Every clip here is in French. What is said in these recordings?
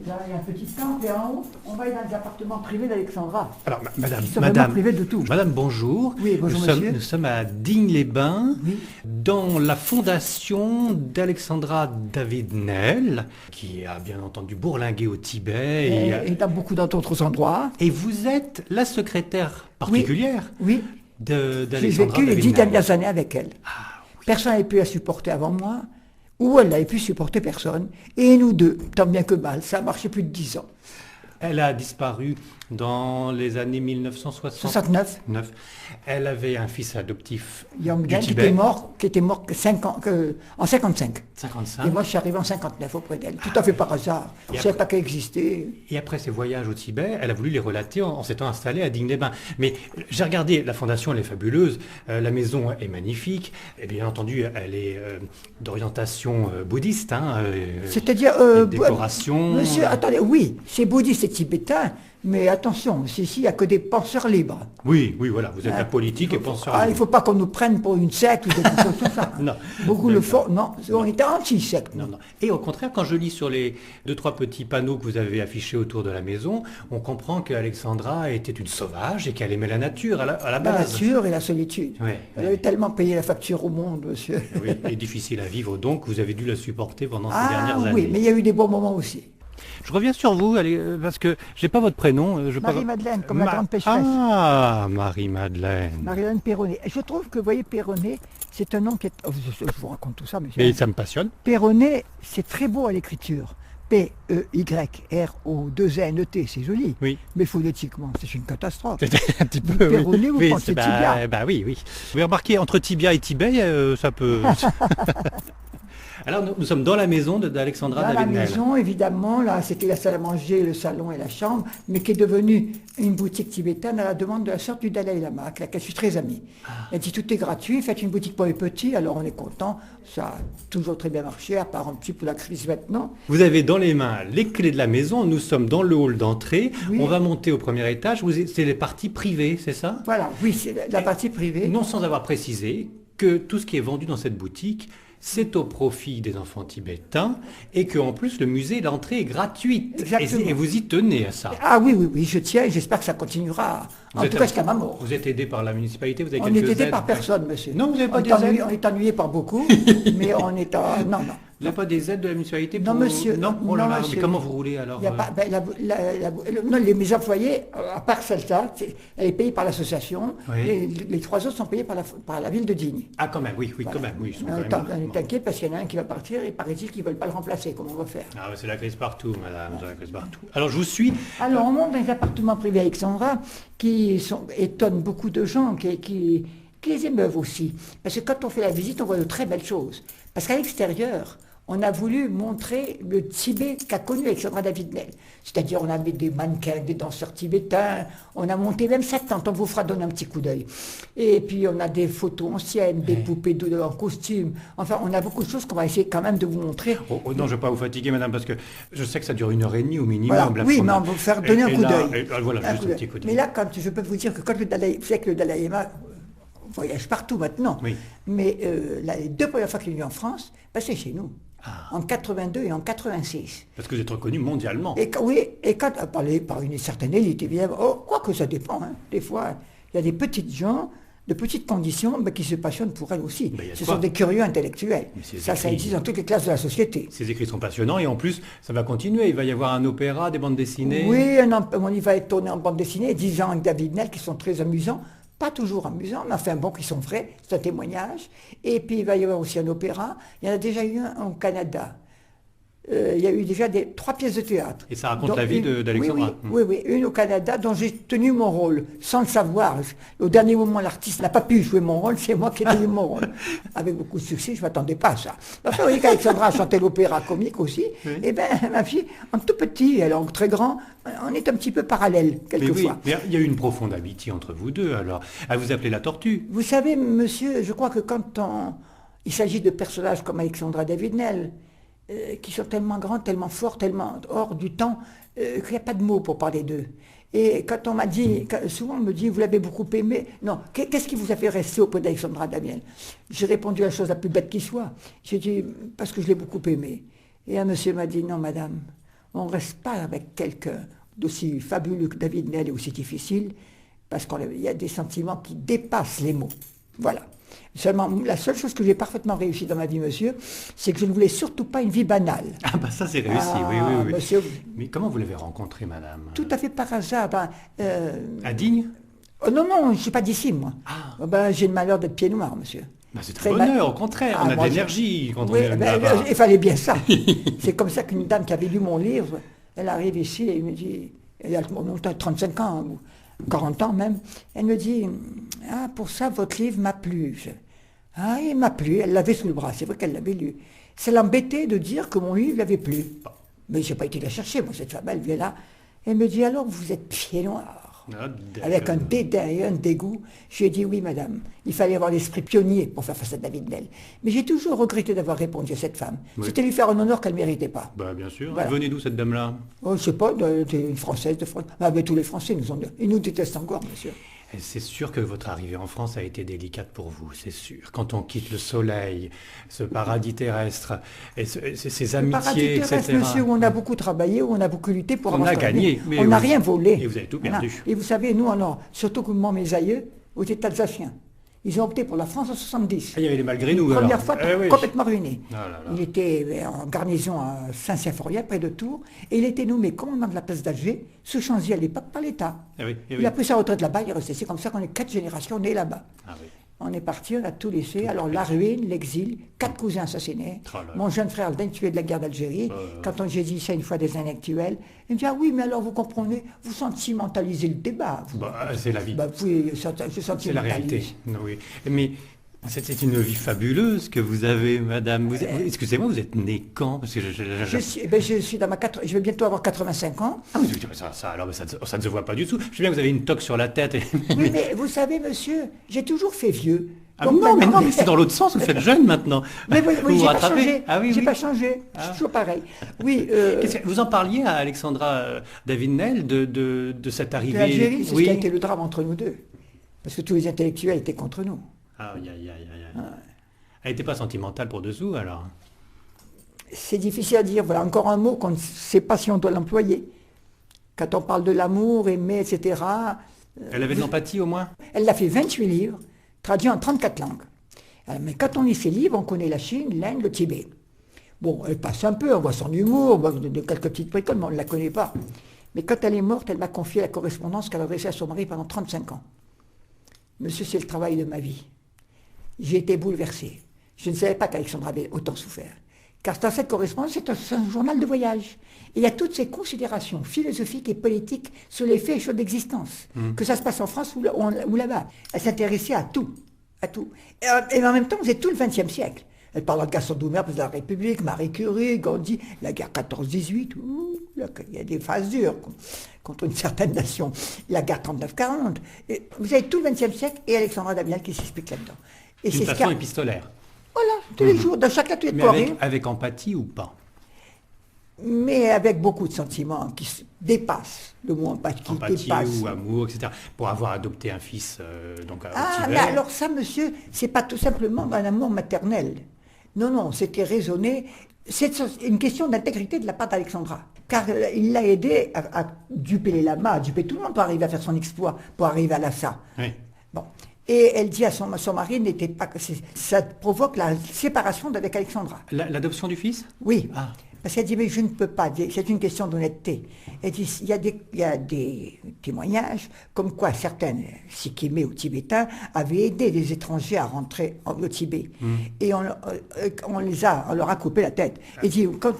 Là, il y a un petit temple et en haut, on va aller dans les appartements privés d'Alexandra. Alors, Qui sont vraiment privés de tout. madame, bonjour. Oui, bonjour, monsieur. Nous sommes à Digne-les-Bains, Oui. dans la fondation d'Alexandra David-Nel, qui a bien entendu bourlingué au Tibet. Et dans beaucoup d'autres endroits. Et vous êtes la secrétaire particulière Oui. J'ai d'Alexandra vécu les 10 David-Nel. dernières années avec elle. Personne n'avait pu la supporter avant moi, ou elle n'avait pu supporter personne. Et nous deux, tant bien que mal, ça a marché plus de 10 ans. Elle a disparu dans les années 1969. 69. Elle avait un fils adoptif Yang du Gang Tibet. qui était mort en 55. 55. Et moi, je suis arrivé en 59 auprès d'elle, tout à fait par hasard. Je ne savais pas qu'elle existait. Et après ses voyages au Tibet, elle a voulu les relater en s'étant installée à Digne-les-Bains. Mais j'ai regardé, la fondation, elle est fabuleuse, la maison est magnifique, et bien entendu, elle est d'orientation bouddhiste. C'est-à-dire... décoration... Monsieur, attendez, oui, c'est bouddhiste et tibétain, mais attention, ici, il n'y a que des penseurs libres. Oui, voilà, vous êtes la politique et penseur. Il ne faut pas qu'on nous prenne pour une secte ou des choses comme ça. Non. Beaucoup le font. Non, on est anti-secte. Non. Et au contraire, quand je lis sur les 2-3 petits panneaux que vous avez affichés autour de la maison, on comprend qu'Alexandra était une sauvage et qu'elle aimait la nature à la La base. nature et la solitude. Oui. Elle avait tellement payé la facture au monde, monsieur. Oui, et difficile à vivre, donc vous avez dû la supporter pendant ces dernières Oui, années. mais il y a eu des bons moments aussi. Je reviens sur vous, parce que j'ai pas votre prénom. Marie-Madeleine, comme la grande pécheresse. Ah, Marie-Madeleine. Marie-Madeleine Perronnet. Je trouve que, vous voyez, Perronnet, c'est un nom qui est... je vous raconte tout ça, monsieur. Mais ça me passionne. Perronnet, c'est très beau à l'écriture. P-E-Y-R-O-2-N-E-T, c'est joli. Oui. Mais phonétiquement, c'est une catastrophe. C'était un petit peu. Perronnet, vous pensez tibia. Oui. Vous avez remarqué, entre tibia et Tibet, ça peut. Alors, nous sommes dans la maison d'Alexandra Dans la David-Nel. maison, évidemment, là, c'était la salle à manger, le salon et la chambre, mais qui est devenue une boutique tibétaine à la demande de la sœur du Dalai Lama, avec laquelle je suis très ami. Elle dit tout est gratuit, faites une boutique pour les petits, alors on est content. Ça a toujours très bien marché, à part un petit peu la crise maintenant. Vous avez dans les mains les clés de la maison, nous sommes dans le hall d'entrée, Oui. On va monter au premier étage, c'est les parties privées, c'est ça? Voilà, oui, c'est la partie privée. Non sans avoir précisé que tout ce qui est vendu dans cette boutique, c'est au profit des enfants tibétains et qu'en plus le musée, l'entrée est gratuite. Exactement. Et vous y tenez à ça. Ah oui, je tiens et j'espère que ça continuera. En tout cas, jusqu'à ma mort. Vous êtes aidé par la municipalité, vous avez On quelques n'est aidé aides. par personne, monsieur. Non, vous n'avez pas des aides. On est ennuyé par beaucoup, mais on est en... Non. Vous n'avez pas des aides de la municipalité Non, monsieur. Non, oh là Non, là, monsieur. mais comment vous roulez alors? Il y a pas, non, mes employés, à part celle-là, elle est payée par l'association, Oui. et les trois autres sont payés par la ville de Digne. Ah quand même, oui, Voilà. quand même, oui. Ils sont On quand même... est inquiet parce qu'il y en a un qui va partir et paraît-il qu'ils ne veulent pas le remplacer. Comment on va faire? Ah, c'est la crise partout, madame, c'est la crise partout. Alors je vous suis. Alors, on monte dans les appartements privés Alexandra qui étonnent beaucoup de gens, qui les émeuvent aussi. Parce que quand on fait la visite, on voit de très belles choses. Parce qu'à l'extérieur, on a voulu montrer le Tibet qu'a connu Alexandra David-Nel. C'est-à-dire, on a mis des mannequins, des danseurs tibétains, on a monté même sa tente, on vous fera donner un petit coup d'œil. Et puis, on a des photos anciennes, des poupées en costume. Enfin, on a beaucoup de choses qu'on va essayer quand même de vous montrer. Oh, non, je ne vais pas vous fatiguer, madame, parce que je sais que ça dure 1h30 au minimum. Voilà. la Oui, mais fondation. on va vous faire donner un coup d'œil. Voilà, juste un petit coup d'œil. Mais là, quand je peux vous dire que quand vous savez que le Dalai Lama voyage partout maintenant, Oui. mais les deux premières fois qu'il est venu en France, c'est chez nous. En 82 et en 86. Parce que vous êtes reconnu mondialement. Et quand par une certaine élite, évidemment, quoique ça dépend, hein. Des fois, il y a des petites gens, de petites conditions, qui se passionnent pour elles aussi. Ben, il y a de Ce quoi. sont des curieux intellectuels. Mais ces Ça écrits- existe dans toutes les classes de la société. Ces écrits sont passionnants et en plus, ça va continuer. Il va y avoir un opéra, des bandes dessinées. Oui, on y va être tourné en bande dessinée, 10 ans avec David Nel, qui sont très amusants. Pas toujours amusants, mais enfin bon, qui sont vrais, c'est un témoignage. Et puis il va y avoir aussi un opéra. Il y en a déjà eu un au Canada. Il y a eu déjà 3 pièces de théâtre. Et ça raconte la vie d'Alexandra. Oui, une au Canada dont j'ai tenu mon rôle, sans le savoir. Au dernier moment, l'artiste n'a pas pu jouer mon rôle, c'est moi qui ai tenu mon rôle. Avec beaucoup de succès, je ne m'attendais pas à ça. Enfin, vous voyez qu'Alexandra a chanté l'opéra comique aussi. Oui. Et bien, ma fille, en tout petit, elle en très grand, on est un petit peu parallèles, Mais oui, quelquefois. mais il y a eu une profonde amitié entre vous deux. Alors, elle vous appelait la tortue. Vous savez, monsieur, je crois que quand il s'agit de personnages comme Alexandra David-Nel, qui sont tellement grands, tellement forts, tellement hors du temps, qu'il n'y a pas de mots pour parler d'eux. Et quand on m'a dit, souvent on me dit, vous l'avez beaucoup aimé. Non, qu'est-ce qui vous a fait rester auprès d'Alexandra David-Nel? J'ai répondu à la chose la plus bête qui soit. J'ai dit, parce que je l'ai beaucoup aimé. Et un monsieur m'a dit, non madame, on ne reste pas avec quelqu'un d'aussi fabuleux que David Nel et aussi difficile, parce qu'il y a des sentiments qui dépassent les mots. Voilà. Seulement, la seule chose que j'ai parfaitement réussi dans ma vie, monsieur, c'est que je ne voulais surtout pas une vie banale. Ah bah ça c'est réussi, oui, oui. Monsieur, Mais comment vous l'avez rencontré, madame? tout à fait par hasard. À Digne? Oh, non, non, je ne suis pas d'ici, moi. Ah. j'ai le malheur d'être pied noir, monsieur. Bah, c'est un bonheur, au contraire, on a de moi, l'énergie quand on oui, est là-bas. il fallait bien ça. C'est comme ça qu'une dame qui avait lu mon livre, elle arrive ici et elle me dit, elle a 35 ans, ou 40 ans même, elle me dit, ah, pour ça, votre livre m'a plu. Ah, il m'a plu, elle l'avait sous le bras, c'est vrai qu'elle l'avait lu. Ça l'embêtait de dire que mon livre l'avait plu. Mais je n'ai pas été la chercher, moi, cette femme, elle vient là, elle me dit, alors vous êtes pied noir. Ah, Avec un dédain et un dégoût, je lui ai dit oui madame, il fallait avoir l'esprit pionnier pour faire face à David Nel. Mais j'ai toujours regretté d'avoir répondu à cette femme. Oui. C'était lui faire un honneur qu'elle ne méritait pas. Bah bien sûr. Voilà. Venez d'où cette dame-là? Oh, je ne sais pas, une Française de France. Ah, mais tous les Français ils nous détestent encore, monsieur. Et c'est sûr que votre arrivée en France a été délicate pour vous, c'est sûr. Quand on quitte le soleil, ce paradis terrestre, et ces amitiés, paradis terrestre, etc. monsieur, où on a beaucoup travaillé, où on a beaucoup lutté pour On avoir a ce gagné, qu'on a. mais On n'a oui. rien volé. Et vous avez tout perdu. Voilà. Et vous savez, nous, alors, surtout que moi, mes aïeux, aux États alsaciens, ils ont opté pour la France en 70. Ah, il y avait les malgré nous, Première alors. fois, Oui. complètement ruiné. Ah là là. Il était en garnison à Saint-Symphorien, près de Tours, et il était nommé commandant de la place d'Alger, sous chantier à l'époque par l'État. Ah oui, Il a pris sa retraite là-bas, il est resté. C'est comme ça qu'on est 4 générations nés là-bas. Ah oui. On est parti, on a tout laissé. Alors la ruine, l'exil, 4 cousins assassinés. Oh là là. Mon jeune frère, le dernier tué de la guerre d'Algérie. Quand j'ai dit ça une fois des intellectuels, il me dit, ah oui, mais alors vous comprenez, vous sentimentalisez le débat. Vous. Bah, c'est la vie. Bah, oui, je C'est sentimentalise. la réalité. Non, oui. Mais c'est une vie fabuleuse que vous avez, madame. Excusez-moi, vous êtes née quand? Parce que Je suis dans je vais bientôt avoir 85 ans. Ah oui, alors, ça ne se voit pas du tout. Je sais bien que vous avez une toque sur la tête. Oui, mais vous savez, monsieur, j'ai toujours fait vieux. Ah non, mais c'est dans l'autre sens, vous faites jeune maintenant. Mais oui, vous j'ai pas rattrapez. changé. Ah oui, j'ai oui. pas changé. Je suis toujours pareil. Oui. Vous en parliez à Alexandra David Nel de cette arrivée. L'Algérie, c'est oui. ce qui a été le drame entre nous deux. Parce que tous les intellectuels étaient contre nous. Aïe. Elle n'était pas sentimentale pour dessous, alors? C'est difficile à dire. Voilà encore un mot qu'on ne sait pas si on doit l'employer. Quand on parle de l'amour, aimer, etc. Elle avait de l'empathie au moins? Elle a fait 28 livres, traduits en 34 langues. Mais quand on lit ces livres, on connaît la Chine, l'Inde, le Tibet. Bon, elle passe un peu, on voit son humour, on voit de quelques petites bricoles, mais on ne la connaît pas. Mais quand elle est morte, elle m'a confié la correspondance qu'elle a adressée à son mari pendant 35 ans. Monsieur, c'est le travail de ma vie. J'ai été bouleversé. Je ne savais pas qu'Alexandra avait autant souffert. Car dans cette correspondance, c'est un journal de voyage. Et il y a toutes ces considérations philosophiques et politiques sur les faits et choses d'existence. Que ça se passe en France ou là-bas. Elle s'intéressait à tout. À tout. Et en même temps, c'est tout le XXe siècle. Elle parle de Gaston Doumer, président de la République, Marie Curie, Gandhi, la guerre 14-18. Il y a des phases dures contre une certaine nation. La guerre 39-40. Vous avez tout le XXe siècle et Alexandra David qui s'explique là-dedans. Et D'une façon épistolaire. Voilà, tous les jours, dans chaque lettre, il y a Mais avec empathie ou pas? Mais avec beaucoup de sentiments qui dépassent le mot empathie. Empathie dépasse. ou amour, etc. Pour avoir adopté un fils donc, au Ah, Tibet. mais alors ça, monsieur, c'est pas tout simplement un amour maternel. Non, c'était raisonné. C'est une question d'intégrité de la part d'Alexandra. Car il l'a aidé à duper les lamas, à duper tout le monde pour arriver à faire son exploit, pour arriver à Lhasa. Oui. Bon. Et elle dit à son mari, n'était pas, ça provoque la séparation d'avec Alexandra. L'adoption du fils? Oui. Ah. Parce qu'elle dit, mais je ne peux pas, c'est une question d'honnêteté. Elle dit, il y a des témoignages comme quoi certains Sikimés ou Tibétains avaient aidé des étrangers à rentrer au Tibet. Et on leur a coupé la tête. Elle dit, quand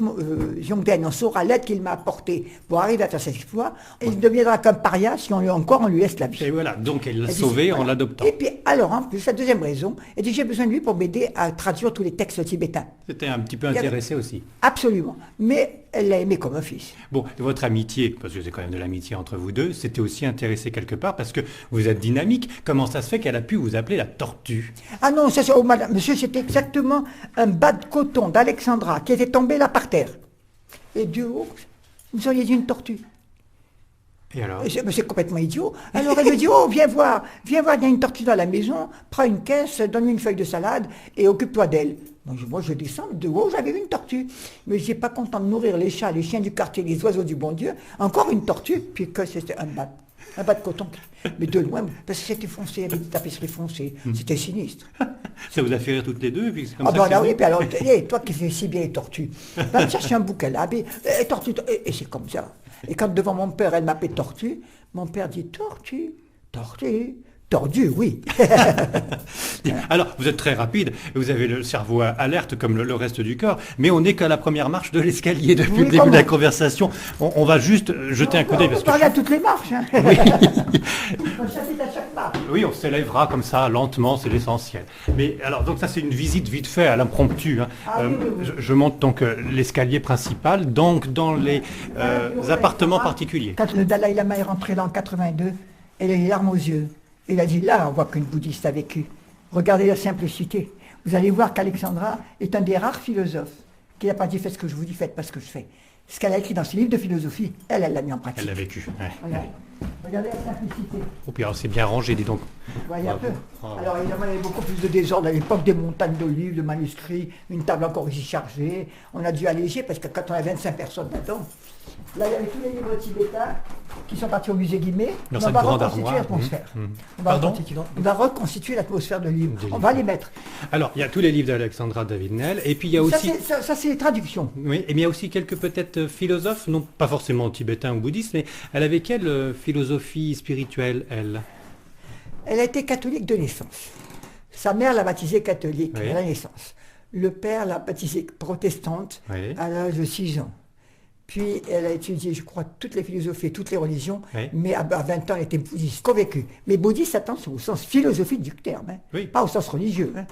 Yongden en saura l'aide qu'il m'a apportée pour arriver à faire cet exploit, il deviendra comme paria si on lui laisse la vie. Et voilà, donc elle l'a sauvé en l'adoptant. Et puis, alors, en plus, la deuxième raison, elle dit, j'ai besoin de lui pour m'aider à traduire tous les textes tibétains. C'était un petit peu intéressé aussi. Absolument. Mais elle l'a aimé comme un fils. Bon, et votre amitié, parce que c'est quand même de l'amitié entre vous deux, c'était aussi intéressé quelque part parce que vous êtes dynamique. Comment ça se fait qu'elle a pu vous appeler la tortue? Ah non, madame, monsieur, c'était exactement un bas de coton d'Alexandra qui était tombé là par terre. Et du haut, vous auriez dit une tortue. Et alors? Mais c'est complètement idiot. Alors elle me dit, oh, viens voir, il y a une tortue dans la maison, prends une caisse, donne-lui une feuille de salade et occupe-toi d'elle. Moi, je descends de haut, j'avais vu une tortue. Mais je n'étais pas content de nourrir les chats, les chiens du quartier, les oiseaux du bon Dieu. Encore une tortue, puis que c'était un bat de coton. Mais de loin, parce que c'était foncé, il y avait des tapisseries foncées. C'était sinistre. Ça vous a fait rire toutes les deux, et puis c'est comme Ah ça ben que là c'est oui, venu. puis alors, toi qui fais si bien les tortues, va me chercher un bouquin là, tortue, et c'est comme ça. Et quand devant mon père, elle m'appelait tortue, mon père dit tortue, tortue, tordu, oui. Alors, vous êtes très rapide, vous avez le cerveau alerte comme le reste du corps, mais on n'est qu'à la première marche de l'escalier depuis Oui, le début comment? de la conversation. On va juste jeter un coup d'œil. On Parce peut que parler à toutes les marches. Hein. Oui. On chapitre à chaque marche. Oui, on s'élèvera comme ça, lentement, c'est l'essentiel. Mais alors, donc ça c'est une visite vite fait à l'impromptu. Hein. Ah, oui. Je monte donc l'escalier principal, donc dans les appartements particuliers. Quand le Dalai Lama est rentré là en 82, elle a les larmes aux yeux. Il a dit, là, on voit qu'une bouddhiste a vécu. Regardez la simplicité. Vous allez voir qu'Alexandra est un des rares philosophes qui n'a pas dit, faites ce que je vous dis, faites pas ce que je fais. Ce qu'elle a écrit dans ses livres de philosophie, elle l'a mis en pratique. Elle l'a vécu. Ouais. Regardez. Regardez la simplicité. Oh, puis alors c'est bien rangé, dis donc. Vous voyez un peu. Bravo. Alors évidemment, il y avait beaucoup plus de désordre à l'époque, des montagnes de livres, de manuscrits, une table encore ici chargée. On a dû alléger parce que quand on a 25 personnes là-dedans, là il y avait tous les livres tibétains qui sont partis au musée Guimet. Dans On cette va grande reconstituer armoire. l'atmosphère. On Pardon va reconstituer l'atmosphère de livres. Des On livres. va les mettre. Alors, il y a tous les livres d'Alexandra David-Nel, et puis il y a aussi... Ça, c'est les traductions. Oui, et mais il y a aussi quelques peut-être philosophes, non pas forcément tibétains ou bouddhistes, mais elle avait quelle philosophie spirituelle, elle? Elle a été catholique de naissance. Sa mère l'a baptisée catholique Oui. à la naissance. Le père l'a baptisée protestante Oui. à l'âge de 6 ans. Puis elle a étudié, je crois, toutes les philosophies, toutes les religions, Oui. mais à 20 ans, elle était bouddhiste, convaincue. Mais bouddhiste, attention, au sens philosophique du terme, hein, Oui. pas au sens religieux. Hein.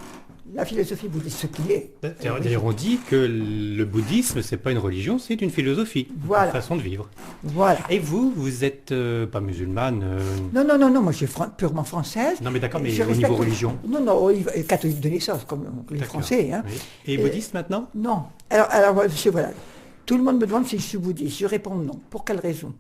La philosophie bouddhiste, ce qu'il est. D'ailleurs, on dit que le bouddhisme, c'est pas une religion, c'est une philosophie, Voilà. une façon de vivre. Voilà. Et vous êtes pas musulmane Non, moi je suis purement française. Non, mais d'accord, mais Je au respecte- niveau religion. Non, catholique de naissance, comme les D'accord. Français. Hein. Oui. Et bouddhiste maintenant? Non. Alors, voilà. Tout le monde me demande si je suis bouddhiste. Je réponds non. Pour quelle raison?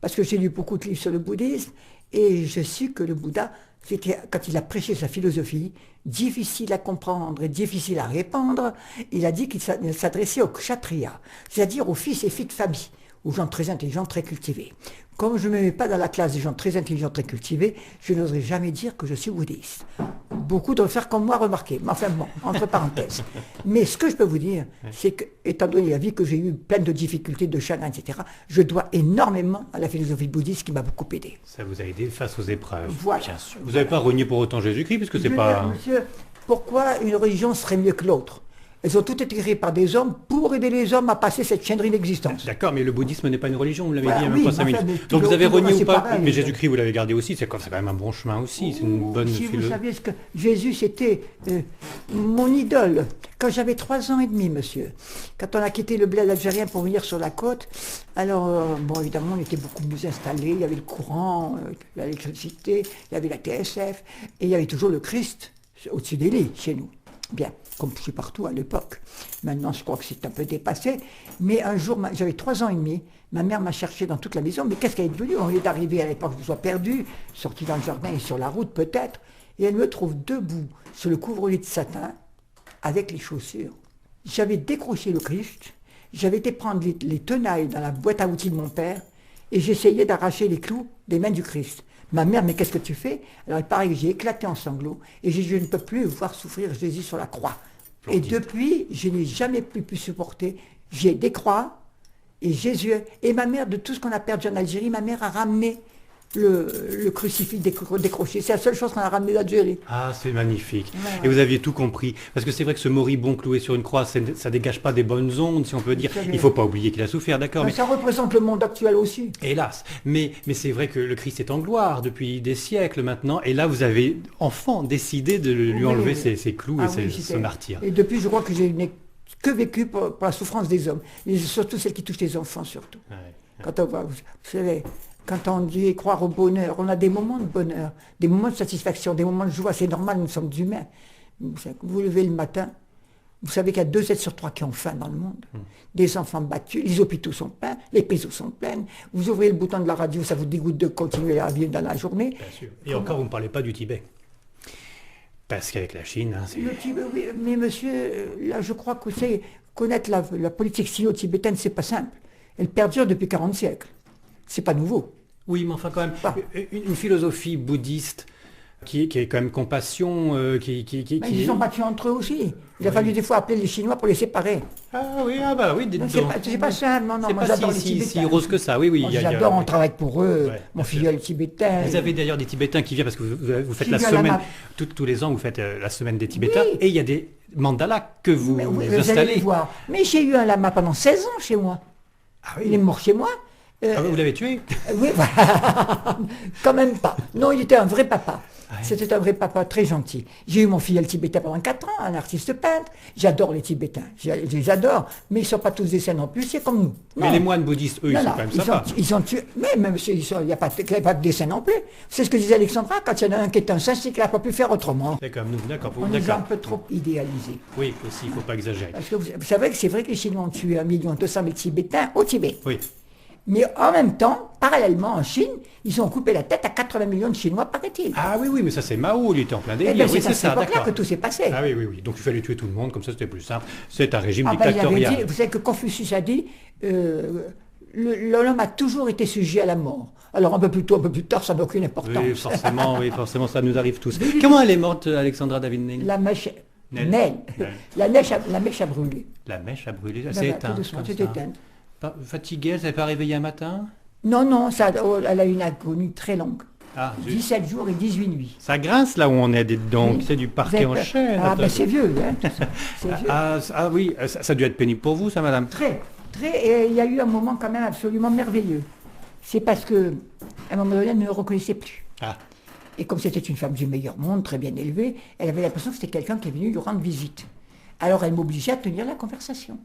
Parce que j'ai lu beaucoup de livres sur le bouddhisme et je sais que le Bouddha, c'était, quand il a prêché sa philosophie, difficile à comprendre et difficile à répandre, il a dit qu'il s'adressait aux kshatriyas, c'est-à-dire aux fils et filles de famille, aux gens très intelligents, très cultivés. Comme je ne me mets pas dans la classe des gens très intelligents, très cultivés, je n'oserais jamais dire que je suis bouddhiste. Beaucoup doivent faire comme moi remarquer, mais enfin bon, entre parenthèses. Mais ce que je peux vous dire, c'est que, étant donné la vie que j'ai eue, pleine de difficultés, de chagrins, etc., je dois énormément à la philosophie bouddhiste qui m'a beaucoup aidé. Ça vous a aidé face aux épreuves. Voilà. Bien sûr. Vous n'avez pas renié pour autant Jésus-Christ, puisque Je c'est veux pas... dire, monsieur, pourquoi une religion serait mieux que l'autre? Elles ont toutes été créées par des hommes pour aider les hommes à passer cette chaînerie d'existence. D'accord, mais le bouddhisme n'est pas une religion, vous l'avez Voilà, dit il y a oui, même pas 5 mais enfin, minutes. mais Donc tout vous avez le- tout le renié reste, ou pas? c'est pareil. Mais Jésus-Christ, vous l'avez gardé aussi, c'est quand même un bon chemin aussi, c'est une bonne Si vous philosophie. saviez ce que Jésus, c'était mon idole. Quand j'avais 3 ans et demi, monsieur, quand on a quitté le bled algérien pour venir sur la côte, alors, bon, évidemment, on était beaucoup mieux installés, il y avait le courant, l'électricité, il y avait la TSF, et il y avait toujours le Christ au-dessus des lits, chez nous. Bien, comme je suis partout à l'époque. Maintenant, je crois que c'est un peu dépassé. Mais un jour, j'avais 3 ans et demi, ma mère m'a cherché dans toute la maison. Mais qu'est-ce qu'elle est devenue? On est arrivé à l'époque, je sois perdu, sorti dans le jardin et sur la route peut-être. Et elle me trouve debout sur le couvre-lit de satin, avec les chaussures. J'avais décroché le Christ, j'avais été prendre les tenailles dans la boîte à outils de mon père, et j'essayais d'arracher les clous des mains du Christ. Ma mère, mais qu'est-ce que tu fais? Alors il paraît que j'ai éclaté en sanglots, et j'ai dit, je ne peux plus voir souffrir Jésus sur la croix. Et depuis, je n'ai jamais plus pu supporter. J'ai des croix, et Jésus, et ma mère, de tout ce qu'on a perdu en Algérie, ma mère a ramené le crucifix décroché. C'est la seule chose qu'on a ramené d'Algérie. Ah, c'est magnifique. Ouais. Et vous aviez tout compris. Parce que c'est vrai que ce moribond cloué sur une croix, ça dégage pas des bonnes ondes, si on peut dire. Vous savez. Il faut pas oublier qu'il a souffert, d'accord. Mais Mais ça représente le monde actuel aussi. hélas. Mais c'est vrai que le Christ est en gloire depuis des siècles maintenant. Et là, vous avez, enfant, décidé de lui Oui, enlever oui. ses clous Ah et oui, ce c'était- martyr. Et depuis, je crois que je n'ai que vécu pour la souffrance des hommes. Et surtout celle qui touche les enfants, surtout. Ouais. Quand on voit, vous savez, quand on dit croire au bonheur, on a des moments de bonheur, des moments de satisfaction, des moments de joie. C'est normal, nous sommes humains. Vous levez le matin, Vous savez qu'il y a 2 êtres sur 3 qui ont faim dans le monde. Des enfants battus, les hôpitaux sont pleins, les prisons sont pleines. Vous ouvrez le bouton de la radio, ça vous dégoûte de continuer à vivre dans la journée. Bien sûr. Et encore, vous ne parlez pas du Tibet. Parce qu'avec la Chine, c'est... Le Tibet, oui, mais monsieur, là je crois que c'est connaître la politique sino-tibétaine, c'est pas simple. Elle perdure depuis 40 siècles. C'est pas nouveau. Oui, mais enfin quand même, Ah. une philosophie bouddhiste qui est quand même compassion, Mais ils sont battus entre eux aussi. Il a fallu des fois appeler les Chinois pour les séparer. Ah oui, dites Non, donc. c'est pas simple, non, C'est moi pas j'adore les si Tibétains. rose que ça, oui. Moi, j'adore, on travaille pour eux, Ouais, mon bien sûr. filleul tibétain. Vous avez d'ailleurs des Tibétains qui viennent, parce que vous faites Qui la viennent à la semaine, map. tous les ans, vous faites la semaine des Tibétains, Oui. et il y a des mandalas que vous Mais oui, vous allez installez. les voir. Mais j'ai eu un lama pendant 16 ans chez moi. Ah Il est mort chez moi. Ah, vous l'avez tué? Oui, voilà. Quand même pas. Non, il était un vrai papa. Ouais. C'était un vrai papa très gentil. J'ai eu mon filleul tibétain pendant 4 ans, un artiste peintre. J'adore les Tibétains. Je les adore. Mais ils ne sont pas tous des saints non plus. C'est comme nous. Mais Non. les moines bouddhistes, eux, ils Non, sont non, quand même ils sympas. ils ont tué. Mais même s'il n'y a pas que des saints non plus. C'est ce que disait Alexandra. Quand il y en a un qui est un saint, c'est qu'il n'a pas pu faire autrement. C'est comme nous, d'accord. On les a un D'accord. peu trop idéalisés. Oui, aussi, il ne faut pas exagérer. Parce que vous savez que c'est vrai que les Chinois ont tué 1,2 million de Tibétains au Tibet. Oui. Mais en même temps, parallèlement en Chine, ils ont coupé la tête à 80 millions de Chinois, paraît-il. Ah oui, mais ça c'est Mao, il était en plein Eh délire. bien, Oui, c'est à c'est cette ça, époque-là d'accord. que tout s'est passé. Ah oui. Donc il fallait tuer tout le monde, comme ça c'était plus simple. C'est un régime Ah ben, il avait dictatorial. dit, vous savez que Confucius a dit, l'homme a toujours été sujet à la mort. Alors un peu plus tôt, un peu plus tard, ça n'a aucune importance. Oui, forcément, ça nous arrive tous. Comment elle est morte, Alexandra David-Ney? La mèche, Nel. Nel. Nel. La mèche a brûlé. La mèche a brûlé, elle Ben, s'est ben, éteinte. tout doucement, comme c'est ça. éteinte. Fatiguée, elle s'est pas réveillée un matin? Non, elle a eu une agonie très longue. Ah, zut. 17 jours et 18 nuits. Ça grince là où on est, dites donc. Oui. C'est du Vous parquet avez en peur chaîne. Ah attends. ben c'est vieux, hein, tout ça. C'est vieux. Ah oui, ça a dû être pénible pour vous, ça, madame. Très, et il y a eu un moment quand même absolument merveilleux. C'est parce que, à un moment donné, elle ne me reconnaissait plus. Ah, Et comme c'était une femme du meilleur monde, très bien élevée, elle avait l'impression que c'était quelqu'un qui est venu lui rendre visite. Alors elle m'obligeait à tenir la conversation.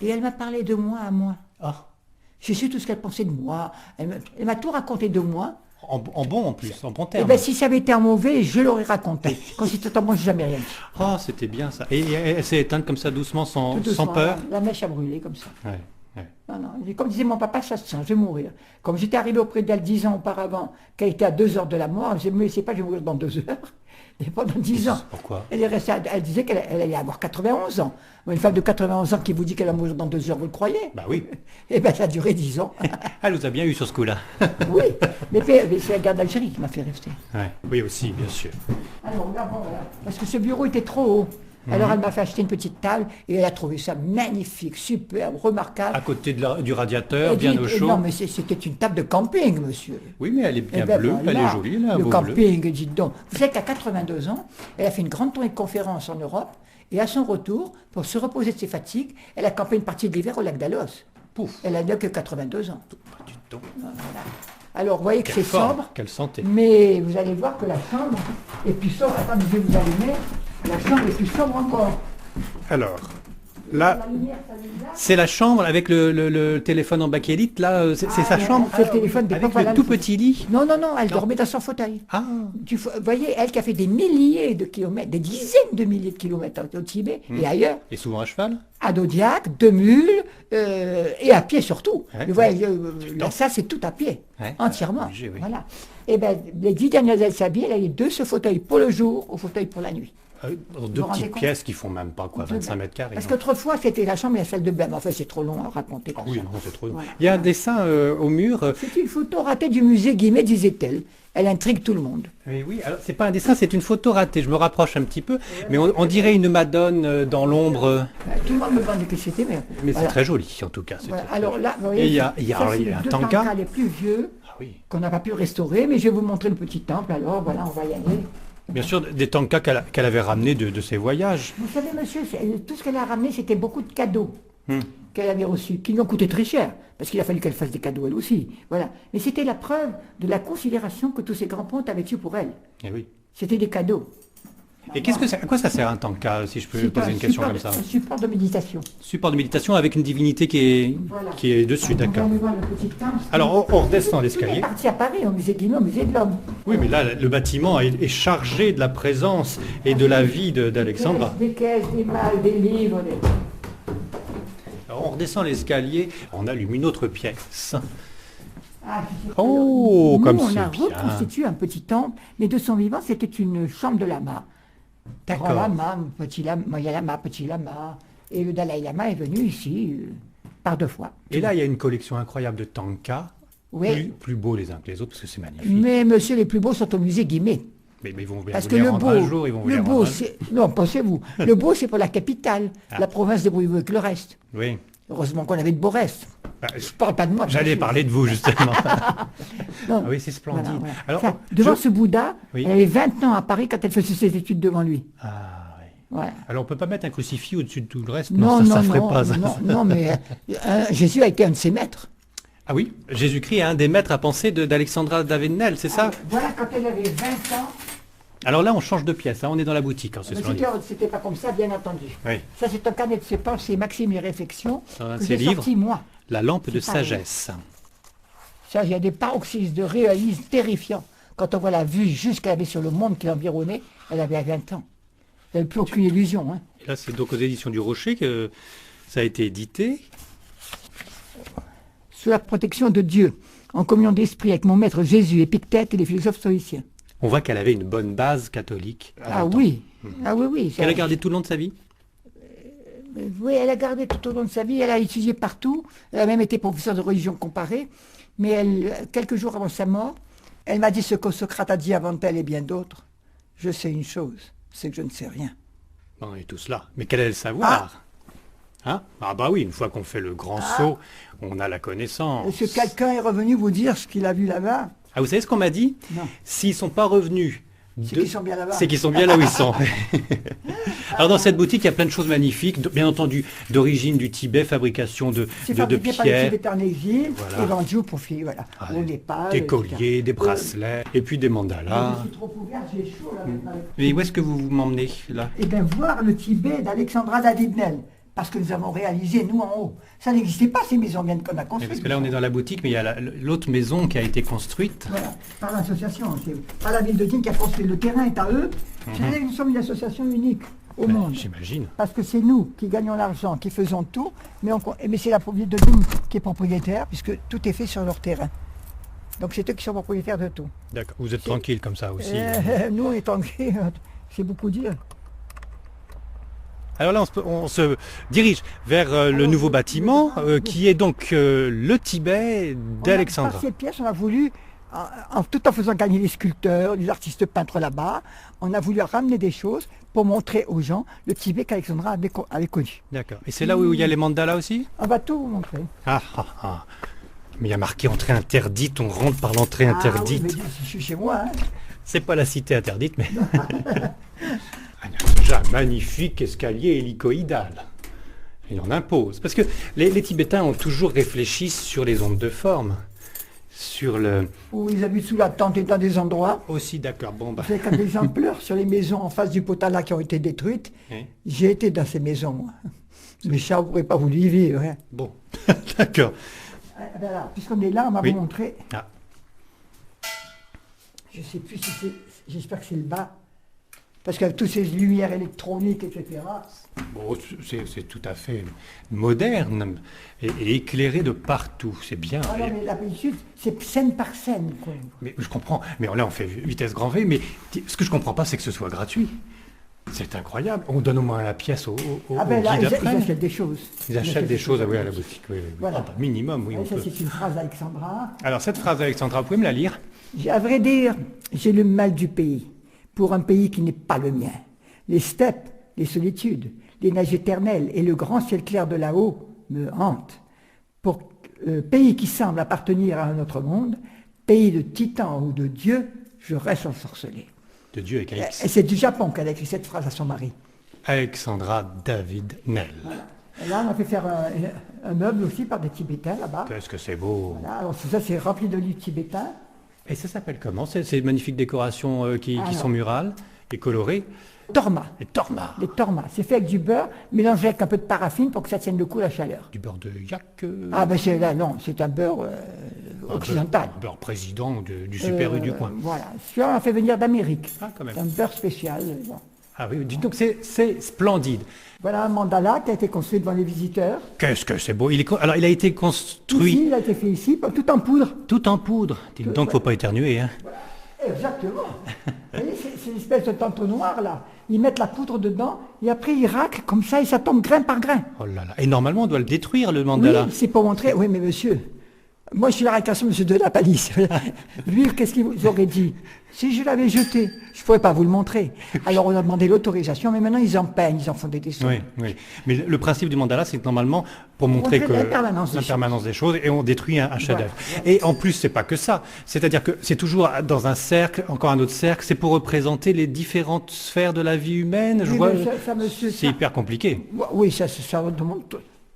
Et elle m'a parlé de moi à moi. ah. Je sais tout ce qu'elle pensait de moi. Elle m'a tout raconté de moi. En bon en plus, en bon Et terme. bien si ça avait été en mauvais, je l'aurais raconté. Quand c'était en moi, je n'ai jamais rien dit. Oh, c'était bien ça. Et elle s'est éteinte comme ça doucement, sans Tout doucement, peur. La mèche a brûlé comme ça. Ouais. Non. Et comme disait mon papa, ça se sent, je vais mourir. Comme j'étais arrivé auprès d'elle 10 ans auparavant, qu'elle était à 2 heures de la mort, elle me disait, mais c'est pas, je vais mourir dans 2 heures. Et pendant 10 ans, Pourquoi? elle est restée, elle disait qu'elle allait avoir 91 ans. Une femme de 91 ans qui vous dit qu'elle va mourir dans 2 heures, vous le croyez? Bah oui. Eh bien, ça a duré 10 ans. Elle vous a bien eu sur ce coup-là. Oui, mais c'est la guerre d'Algérie qui m'a fait rester. Ouais. Oui, aussi, bien sûr. Alors là, bon, voilà. Parce que ce bureau était trop haut. Alors elle m'a fait acheter une petite table et elle a trouvé ça magnifique, superbe, remarquable. À côté du radiateur, Elle bien dit, au chaud. non, mais c'était une table de camping, monsieur. Oui, mais elle est bien Eh ben bleue, voilà, elle est jolie, là, le beau bleu. camping, dites donc. Vous savez qu'à 82 ans, elle a fait une grande tournée de conférences en Europe et à son retour, pour se reposer de ses fatigues, elle a campé une partie de l'hiver au lac d'Alos. Pouf. Elle a que 82 ans. Dites donc. Voilà. Alors, vous voyez que c'est Quelle forme, sobre, quelle santé. mais vous allez voir que la chambre est plus sobre. Attendez, je vais vous allumer. La chambre est plus sobre encore. Alors, là, La lumière s'allume là. c'est la chambre avec le téléphone en bakélite, là, c'est sa Ah, chambre. c'est le téléphone des avec papas, le là, tout c'est- petit lit. Non, elle dormait dans son fauteuil. Ah, Vous voyez, elle qui a fait des milliers de kilomètres, des dizaines de milliers de kilomètres au Tibet et ailleurs, et souvent à cheval. à Dodiac, de mules, et à pied surtout. Ouais, Vous voyez, temps. ça c'est tout à pied, Ouais, entièrement. obligé, oui. Voilà. Et ben, les 10 dernières années, elle a eu 2 ce fauteuil pour le jour, au fauteuil pour la nuit. Dans Vous deux vous rendez petites compte pièces qui font même pas quoi, 25 mètres carrés. Parce non. qu'autrefois, c'était la chambre et la salle de bain. Mais enfin, c'est trop long à raconter. Ah comme oui, ça. non, c'est trop. Voilà. Il y a un dessin au mur. C'est une photo ratée du musée Guimet, disait-elle. Elle intrigue tout le monde. Oui, alors c'est pas un dessin, c'est une photo ratée. Je me rapproche un petit peu, mais on dirait une Madone dans l'ombre. Tout le monde me demande que c'était, mais Mais voilà. c'est très joli en tout cas. c'est Voilà. très- Alors là, vous Et voyez, il y a ça, c'est un les 2 tanka. tankas les plus vieux Ah oui. qu'on n'a pas pu restaurer, mais je vais vous montrer le petit temple. Alors voilà, on va y aller. Bien sûr, des tankas qu'elle avait ramenés de ses voyages. Vous savez, monsieur, tout ce qu'elle a ramené, c'était beaucoup de cadeaux Hmm. qu'elle avait reçus, qui lui ont coûté très cher, parce qu'il a fallu qu'elle fasse des cadeaux elle aussi. Voilà. Mais c'était la preuve de la considération que tous ces grands pontes avaient eu pour elle. Eh oui. C'était des cadeaux. Et à quoi ça sert un tanka, si je peux poser une question comme ça? Un support de méditation. Support de méditation avec une divinité Voilà. qui est dessus, Donc, d'accord. on va aller voir le petit temple. Alors on redescend Il est l'escalier. parti à Paris, au musée Guimet, au musée de l'homme. Oui, mais là, le bâtiment est chargé de la présence et de la vie d'Alexandra. Des caisses, des malles, des livres. Alors on redescend l'escalier, on allume une autre pièce. Ah, je sais pas. Oh, Nous, comme on c'est a bien. reconstitué un petit temple, mais de son vivant, c'était une chambre de lama. D'accord. Grand lama, petit lama, moyen lama, petit lama. Et le Dalai Lama est venu ici par 2 fois. Et là, il y a une collection incroyable de tankas, Oui. plus beaux les uns que les autres, parce que c'est magnifique. Mais monsieur, les plus beaux sont au musée Guimet. Mais ils vont Parce vous que les le rendre beau, un jour, ils vont vous les le rendre beau, un- c'est... Non, pensez-vous. Le beau, c'est pour la capitale. Ah. La province débrouille que le reste. Oui. Heureusement qu'on avait de beaux restes. Ah, Je parle pas de moi. J'allais parler de vous, justement. Non. Ah oui, c'est splendide. Voilà, voilà. Alors, Enfin, devant je- ce Bouddha, Oui. elle avait 20 ans à Paris quand elle faisait ses études devant lui. Ah, oui. Voilà. Alors, on peut pas mettre un crucifix au-dessus de tout le reste? Non, ça non, ferait non, pas. Ça. non, mais Jésus a été un de ses maîtres. Ah oui, Jésus-Christ est un des maîtres à penser d'Alexandra d'Avenel, c'est ça? Voilà, quand elle avait 20 ans, Alors là, on change de pièce, hein, on est dans la boutique, hein, c'est mais splendide. c'était pas comme ça, bien entendu. Oui. Ça, c'est un carnet de ses pensées, Maxime et réflexions, Un de que ses j'ai livres. sorti moi. La lampe de C'est pareil. sagesse. Ça, il y a des paroxysmes de réalisme terrifiants. Quand on voit la vue juste qu'elle avait sur le monde qui l'environnait, elle avait 20 ans. Elle n'avait plus aucune illusion. Hein. Et là, c'est donc aux éditions du Rocher que ça a été édité. Sous la protection de Dieu, en communion d'esprit avec mon maître Jésus, Épictète et les philosophes stoïciens. On voit qu'elle avait une bonne base catholique. à Ah longtemps. oui, ah oui, oui. Qu'elle a gardé tout le long de sa vie? Oui, elle a gardé tout au long de sa vie, elle a étudié partout, elle a même été professeure de religion comparée, mais elle, quelques jours avant sa mort, elle m'a dit ce que Socrate a dit avant elle et bien d'autres. Je sais une chose, c'est que je ne sais rien. On est tous là. Mais quel est le savoir? Hein? Ah bah oui, une fois qu'on fait le grand saut, on a la connaissance. Est-ce que quelqu'un est revenu vous dire ce qu'il a vu là-bas? Ah, vous savez ce qu'on m'a dit? Non. S'ils sont pas revenus... C'est qu'ils sont bien là-bas. C'est qu'ils sont bien là où ils sont. Alors dans cette boutique, il y a plein de choses magnifiques, bien entendu d'origine du Tibet, fabrication de C'est fabriqué par les pierres, Tibétains en exil Voilà. et vendu au profit, voilà. ah, Au Népal, des etc. colliers, des bracelets, et puis des mandalas. Je suis trop ouvert, j'ai chaud là maintenant. Mais où est-ce que vous m'emmenez là? Eh bien, voir le Tibet d'Alexandra Dadibnel, parce que nous avons réalisé, nous en haut. Ça n'existait pas, ces maisons bien qu'on a Mais construites. parce que là on est dans la boutique, mais il y a l'autre maison qui a été construite. Voilà, par l'association, c'est pas la ville de Digne qui a construit. Le terrain est à eux. Nous sommes une association unique au Ben, monde. j'imagine. Parce que c'est nous qui gagnons l'argent, qui faisons tout, mais c'est la ville de Digne qui est propriétaire, puisque tout est fait sur leur terrain. Donc c'est eux qui sont propriétaires de tout. D'accord. Vous êtes tranquille comme ça aussi. Nous, on est tranquilles, c'est beaucoup dire. Alors là, on se dirige vers le nouveau bâtiment qui est donc le Tibet d'Alexandra. Par ces pièces, on a voulu, tout en faisant gagner les sculpteurs, les artistes peintres là-bas, on a voulu ramener des choses pour montrer aux gens le Tibet qu'Alexandra avait connu. D'accord. Et c'est là où il y a les mandalas aussi? On va tout vous montrer. Ah, ah, ah. Mais il y a marqué entrée interdite, on rentre par l'entrée Ah oui, interdite. mais je suis chez moi. Hein. C'est pas la cité interdite, mais... Ah, il y a déjà un magnifique escalier hélicoïdal. Il en impose. Parce que les Tibétains ont toujours réfléchi sur les ondes de forme. Sur le... Où ils habitent sous la tente et dans des endroits. Aussi, d'accord, bon, bah... Vous savez, quand les gens pleurent sur les maisons en face du Potala qui ont été détruites, Hein? j'ai été dans ces maisons, moi. Mais ça, vous ne pourrez pas vous y vivre. Hein. Bon, d'accord. Voilà, puisqu'on est là, on va Oui. vous montrer. Ah. Je ne sais plus si c'est... J'espère que c'est le bas. Parce qu'avec toutes ces lumières électroniques, etc. Bon, c'est tout à fait moderne et éclairé de partout, c'est bien. Ah non, mais la Sud, c'est scène par scène. Quoi. Mais je comprends, mais là on fait vitesse grand V, mais ce que je comprends pas c'est que ce soit gratuit. C'est incroyable, on donne au moins la pièce au Ah ben là, guide ils après. achètent des choses. Ils achètent des choses à la boutique, oui, oui. Voilà. Ah, bah, minimum, oui, on Ça, peut. c'est une phrase d'Alexandra. Alors cette phrase d'Alexandra, vous pouvez me la lire? À vrai dire, j'ai le mal du pays, pour un pays qui n'est pas le mien. Les steppes, les solitudes, les neiges éternelles et le grand ciel clair de là-haut me hantent. Pour pays qui semble appartenir à un autre monde, pays de titans ou de dieux, je reste ensorcelé. De Dieu avec X. Et c'est du Japon qu'elle a écrit cette phrase à son mari. Alexandra David Nel. Voilà. Et là, on a fait faire un meuble aussi par des Tibétains là-bas. Qu'est-ce que c'est beau. Voilà. Alors ça, c'est rempli de livres tibétains. Et ça s'appelle comment, ces magnifiques décorations qui Alors. sont murales et colorées? Torma. Les tormas. Les tormas. C'est fait avec du beurre, mélangé avec un peu de paraffine pour que ça tienne le coup, la chaleur. Du beurre de yak. Ah ben c'est là, non, c'est un beurre occidental. Un beurre président du super U du coin. Voilà. Celui-là, on l'a fait venir d'Amérique. Ah, quand même. C'est un beurre spécial. Bon. Ah oui, dites donc, c'est splendide. Voilà un mandala qui a été construit devant les visiteurs. Qu'est-ce que c'est beau. Alors, il a été construit Ici, il a été fait ici, tout en poudre. tout en poudre. Dites donc, faut pas éternuer. Hein. Exactement. Vous voyez, c'est une espèce de t'entonnoir là. Ils mettent la poudre dedans et après ils raclent comme ça et ça tombe grain par grain. Oh là là. Et normalement, on doit le détruire, le mandala. Oui, c'est pour montrer. Oui, mais monsieur, moi je suis la récréation, monsieur de la Palisse. Lui, qu'est-ce qu'il vous aurait dit? Si je l'avais jeté, je ne pourrais pas vous le montrer. Alors on a demandé l'autorisation, mais maintenant ils en peignent, ils en font des dessins. Oui, oui. Mais le principe du mandala, c'est que normalement, pour montrer fait que l'impermanence des des choses, et on détruit un chef-d'œuvre. Et en plus, c'est pas que ça. C'est-à-dire que c'est toujours dans un cercle, encore un autre cercle, c'est pour représenter les différentes sphères de la vie humaine. Je Oui, vois, mais ça, monsieur, c'est ça- hyper compliqué. Oui, ça demande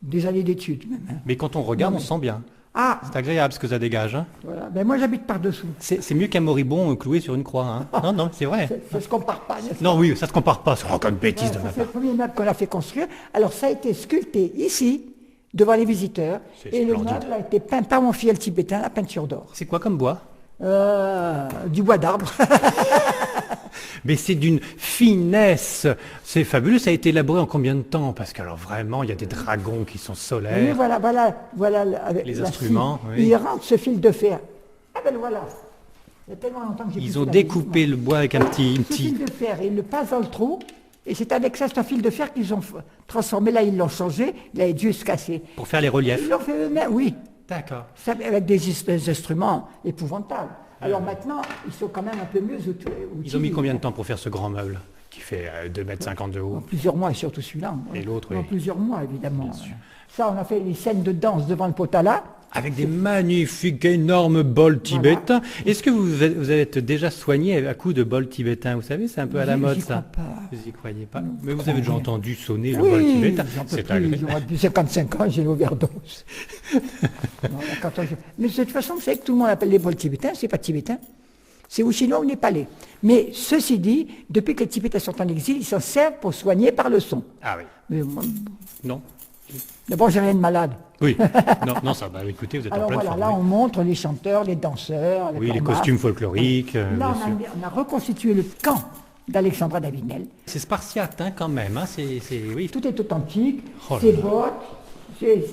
des années d'études même. Hein. Mais quand on regarde, Non, on sent bien. Ah, C'est agréable ce que ça dégage. Hein. voilà. Ben, moi j'habite par-dessous. C'est mieux qu'un moribond cloué sur une croix. Hein. Non, non, c'est vrai. Ça se compare pas. n'est-ce pas? Non, oui, ça se compare pas. C'est encore une bêtise de Ça, ma c'est le part. premier meuble qu'on a fait construire. Alors ça a été sculpté ici, devant les visiteurs. C'est Et le splendide. meuble a été peint par mon filleul tibétain, la peinture d'or. C'est quoi comme bois? Du bois d'arbre. Mais c'est d'une finesse. C'est fabuleux. Ça a été élaboré en combien de temps? Parce que alors vraiment, il y a des dragons qui sont Oui, solaires. voilà avec Les la instruments, scie. oui. Ils rentrent ce fil de fer. Ah ben voilà. Il y a tellement longtemps que j'ai plus Ils fait ont la découpé musique, le bois avec un moi. petit... Ce fil de fer, ils le passent dans le trou. Et c'est avec ça, c'est un fil de fer qu'ils ont transformé. Là, ils l'ont changé. Il a dû se casser. pour faire les reliefs. Ils l'ont fait eux-mêmes, oui. D'accord. Ça, avec des espèces d'instruments épouvantables. Ah. Alors maintenant, ils sont quand même un peu mieux outillés. Ils ont mis combien de temps pour faire ce grand meuble qui fait 2,50 m de haut? En plusieurs mois, et surtout celui-là. Et l'autre, En oui. plusieurs mois, évidemment. Bien sûr. Ça, on a fait les scènes de danse devant le potala. Avec des magnifiques, énormes bols tibétains. Est-ce que vous êtes déjà soigné à coups de bols tibétains? Vous savez, c'est un peu à la mode, J'y ça. crois pas. Vous n'y croyez pas? Mais vous avez déjà entendu sonner le Oui, bol tibétain. j'en peux C'est plus, agréable. j'aurais depuis 55 ans, j'ai l'overdose. Mais de toute façon, vous savez que tout le monde appelle les bols tibétains, c'est pas tibétain. C'est ou chinois ou népalais. Mais ceci dit, depuis que les Tibétains sont en exil, ils s'en servent pour soigner par le son. Ah oui. Mais moi, Non? d'abord, j'ai rien de malade. Oui. Non, non, ça va. Écoutez, vous êtes en Alors pleine voilà, forme. là oui. on montre les chanteurs, les danseurs, Oui, les cormas. costumes folkloriques, Là, bien sûr. on a reconstitué le camp d'Alexandra Davinel. C'est spartiate, hein, quand même. Hein. Oui. Tout est authentique, Oh là ses là. bottes,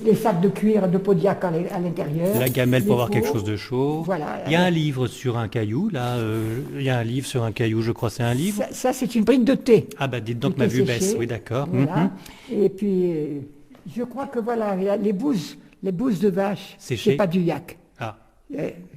les sacs de cuir de Podiac à l'intérieur. La gamelle pour les avoir quelque pots. chose de chaud. Voilà. Il y a un livre sur un caillou, là. Il y a un livre sur un caillou, je crois, c'est un livre. Ça, c'est une brique de thé. Ah bah dites donc, Tout ma est vue séché. baisse. Oui, d'accord. Voilà. Mhm. Et puis, je crois que voilà, les bouses de vache, Séchées. c'est pas du yak. Ah,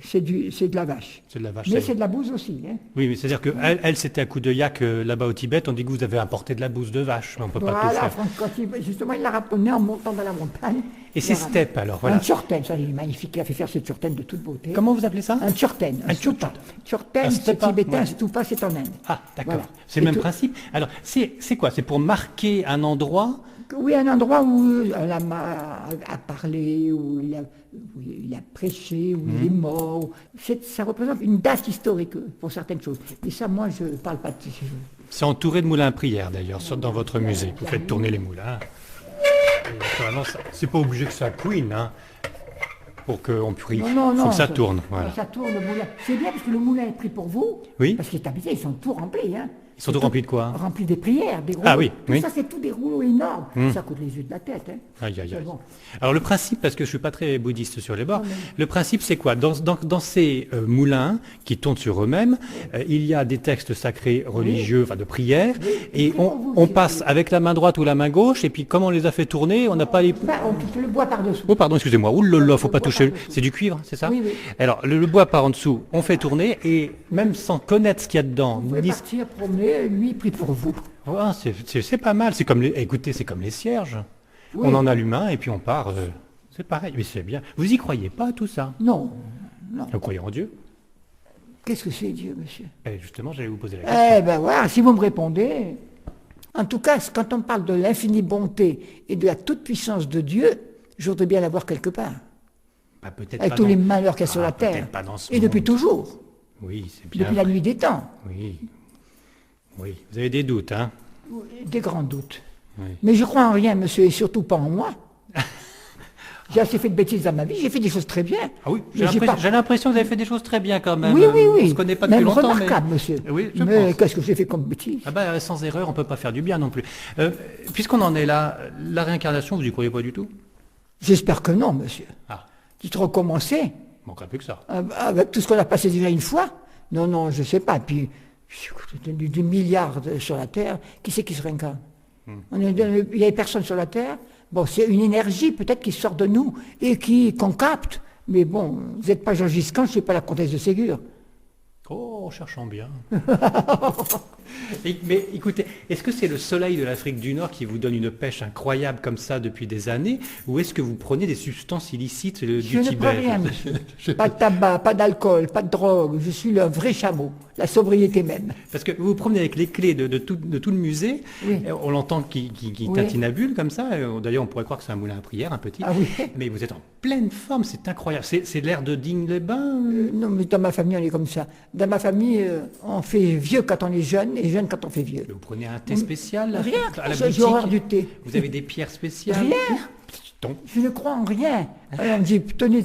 C'est de la vache. c'est de la vache. Mais ça y est. c'est de la bouse aussi. Hein. Oui, mais c'est-à-dire qu'elle, c'était à coup de yak là-bas au Tibet. On dit que vous avez apporté de la bouse de vache, mais on ne peut pas tout Voilà, faire. justement, il l'a ramené en montant dans la montagne. Et ces Il l'a ramené. steppes, alors, voilà. Un tchorten, ça il est magnifique, il a fait faire ce tchorten de toute beauté. Comment vous appelez ça? Un tchorten, un stupa. Tchorten, Un c'est stupa, tibétain, ouais. stupa, c'est en Inde. Ah, d'accord. Voilà. C'est le Et même tout- principe. Alors, c'est quoi? C'est pour marquer un endroit? Oui, un endroit où Lama a parlé, où il a prêché, où il est mort. Ça représente une date historique pour certaines choses. Et ça, moi, je ne parle pas de ces choses. C'est entouré de moulins à prière, d'ailleurs, dans votre musée. Vous faites tourner les moulins. Et naturellement, c'est pas obligé que ça couine, hein, pour qu'on prie. Non, Faut que ça tourne, voilà. Ça tourne, le moulin. C'est bien parce que le moulin est pris pour vous. Oui. Parce qu'ils ils sont tout remplis. Hein. Ils sont tout remplis de quoi? Remplis des prières, des rouleaux. Ah oui, Tout oui. ça, c'est tout des rouleaux énormes. Ça coûte les yeux de la tête. Hein. Aïe, aïe, C'est aïe. bon. Alors le principe, parce que je suis pas très bouddhiste sur les bords, le principe c'est quoi? Dans ces moulins qui tournent sur eux-mêmes, il y a des textes sacrés religieux, enfin de prière, et c'est pour vous, on c'est passe avec la main droite ou la main gauche, et puis comme on les a fait tourner, on n'a pas les... Enfin, on touche le bois par-dessous. Oh pardon, excusez-moi, ouh là là, faut Le pas bois toucher, par-dessous. c'est du cuivre, c'est ça? Oui, oui. Alors le bois par en dessous, on fait tourner, et même sans connaître ce qu'il y a dedans, Vous pouvez ni- partir promener, lui pris pour vous. Ouais, c'est pas mal, c'est comme écoutez, c'est comme les cierges. Oui. On en allume un et puis on part. C'est pareil, mais c'est bien. Vous y croyez pas à tout ça? Non, non. Vous croyez en Dieu? Qu'est-ce que c'est Dieu, monsieur? Justement, j'allais vous poser la question. Eh ben voilà, si vous me répondez. En tout cas, quand on parle de l'infinie bonté et de la toute-puissance de Dieu, je voudrais bien l'avoir quelque part. Bah, peut-être Avec pas tous dans- les malheurs qu'il y a sur Ah, la terre. peut-être pas dans ce Et depuis monde. toujours. Oui, c'est bien. Depuis la nuit des temps. Oui. Oui, vous avez des doutes, hein? Des grands doutes. Oui. Mais je crois en rien, monsieur, et surtout pas en moi. J'ai assez fait de bêtises dans ma vie, j'ai fait des choses très bien. Ah oui, Mais j'ai pas- j'ai l'impression que vous avez fait des choses très bien quand même. Oui, oui, oui. On se connaît pas Même depuis longtemps, mais... remarquable, monsieur. Oui, je Mais pense. qu'est-ce que j'ai fait comme bêtise? Ah bah, sans erreur, on peut pas faire du bien non plus. Puisqu'on en est là, la réincarnation, vous y croyez pas du tout? J'espère que non, monsieur. Ah, Dites recommencer, manquerait plus que ça. avec tout ce qu'on a passé déjà une fois. Non, non, je sais pas. Puis, des milliards sur la Terre, qui c'est qui se réincarne? Il n'y a personne sur la Terre. Bon, c'est une énergie peut-être qui sort de nous et qu'on capte. Mais bon, vous n'êtes pas Gengis Khan, je ne suis pas la comtesse de Ségur. Oh, cherchons bien. Mais écoutez, est-ce que c'est le soleil de l'Afrique du Nord qui vous donne une pêche incroyable comme ça depuis des années, ou est-ce que vous prenez des substances illicites du Je ne Tibet? prends rien, monsieur. Pas de tabac, pas d'alcool, pas de drogue. Je suis le vrai chameau, la sobriété même. Parce que vous vous promenez avec les clés de tout le musée, Oui. et on l'entend qui Oui. tintinabule comme ça. D'ailleurs, on pourrait croire que c'est un moulin à prière, un petit. Ah oui. Mais vous êtes en pleine forme, c'est incroyable. C'est l'air de Digne-les-Bains. Non, mais dans ma famille, on est comme ça. Dans ma famille, on fait vieux quand on est jeune et jeune quand on fait vieux. Vous prenez un thé spécial Rien, à la j'ai boutique? horreur du thé. Vous avez des pierres spéciales? Rien. Donc, Je ne crois en rien. Alors, on me dit, tenez,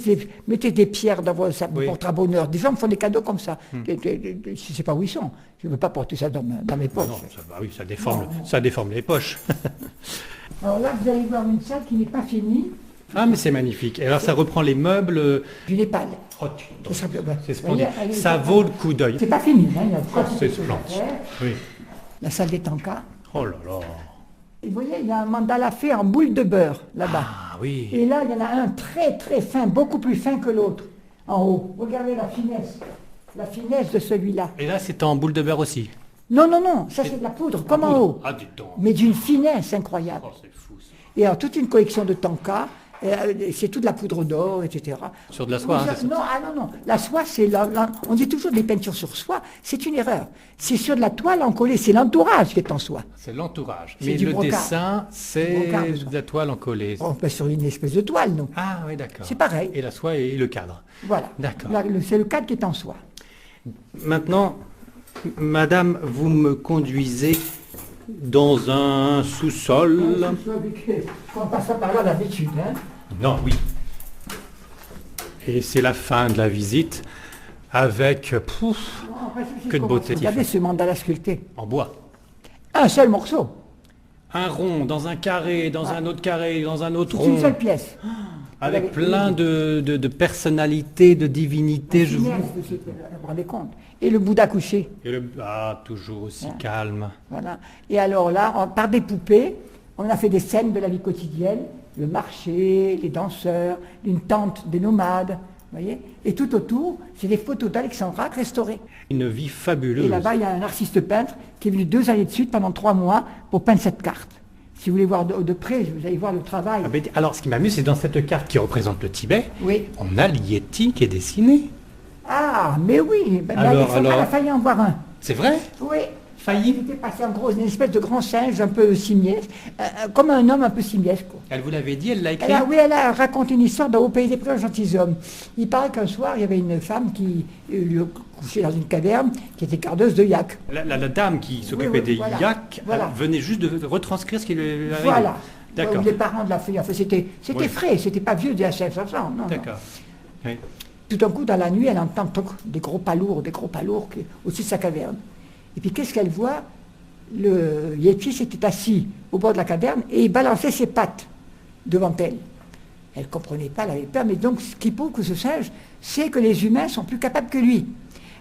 mettez des pierres dans votre sac, Oui. porte-bonheur. Des gens me font des cadeaux comme ça. Je ne sais pas où ils sont. Je ne veux pas porter ça dans mes poches. non, oui, ça déforme les poches. Alors là, vous allez voir une salle qui n'est pas finie, Ah, mais c'est magnifique. Et alors, ça reprend les meubles. du Népal. Oh, Tout simplement. c'est Vous splendide. voyez, Ça vaut le coup d'œil. C'est pas fini. Hein, il y a trois C'est choses à splendide. faire. Oui. La salle des tankas. Oh là là. Et vous voyez, il y a un mandala fait en boule de beurre, là-bas. Ah oui. Et là, il y en a un très très fin, beaucoup plus fin que l'autre, en haut. Regardez la finesse de celui-là. Et là, c'est en boule de beurre aussi. Non, non, non, ça c'est de la poudre, comme en haut. Ah, dis donc. Mais d'une finesse incroyable. Oh, c'est fou, ça. Et alors, toute une collection de tankas, c'est toute la poudre d'or, etc. Sur de la soie, hein, c'est ça? Non, ah non, non. La soie, c'est on dit toujours des peintures sur soie, c'est une erreur. C'est sur de la toile encollée, c'est l'entourage qui est en soie. C'est l'entourage. C'est Mais du le brocart. dessin, c'est Brocart, de la toile encollée. On passe sur une espèce de toile, non? Ah oui, d'accord. C'est pareil. Et la soie et le cadre. Voilà. D'accord. Là, c'est le cadre qui est en soie. Maintenant, madame, vous me conduisez dans un sous-sol. On passe par là d'habitude, hein? Non, oui. Et c'est la fin de la visite avec, que de beauté. Regardez ce mandala sculpté. En bois. Un seul morceau. Un rond, dans un carré, dans un autre carré, dans un autre C'est une rond. seule pièce. Avec plein de personnalités, de divinités. Finesse, vous vous rendez compte. Et le Bouddha couché. Toujours aussi calme. Voilà. Et alors là, par des poupées, on a fait des scènes de la vie quotidienne, le marché, les danseurs, une tente des nomades, vous voyez. Et tout autour, c'est des photos d'Alexandra restaurées. Une vie fabuleuse. Et là-bas, il y a un artiste peintre qui est venu 2 années de suite pendant 3 mois pour peindre cette carte. Si vous voulez voir de près, vous allez voir le travail. Ah ben, alors, ce qui m'amuse, c'est dans cette carte qui représente le Tibet, Oui. on a l'Yéti qui est dessiné. Ah, mais oui, ben, Alors, Alexandra alors. a failli en voir un. C'est vrai? Oui. Failli? Il était passé en gros, une espèce de grand singe un peu simiesque, comme un homme un peu simiesque. Quoi. Elle vous l'avait dit, elle l'a écrit? Elle a raconté une histoire dans Au pays des preux gentilshommes. Il paraît qu'un soir, il y avait une femme qui lui couchait dans une caverne, qui était gardeuse de yak. La dame qui s'occupait Oui, des voilà. yaks Voilà. venait juste de retranscrire ce qui lui arrivait. Voilà. D'accord. Les parents de la fille, enfin, c'était Oui. frais, c'était pas vieux d'il y a 500 ans. Non, non. D'accord. Oui. Tout d'un coup, dans la nuit, elle entend des gros palourds au-dessus de sa caverne. Et puis, qu'est-ce qu'elle voit? Le Yéti s'était assis au bord de la caverne et il balançait ses pattes devant elle. Elle ne comprenait pas, elle avait peur, mais donc ce qui prouve que ce singe sait que les humains sont plus capables que lui.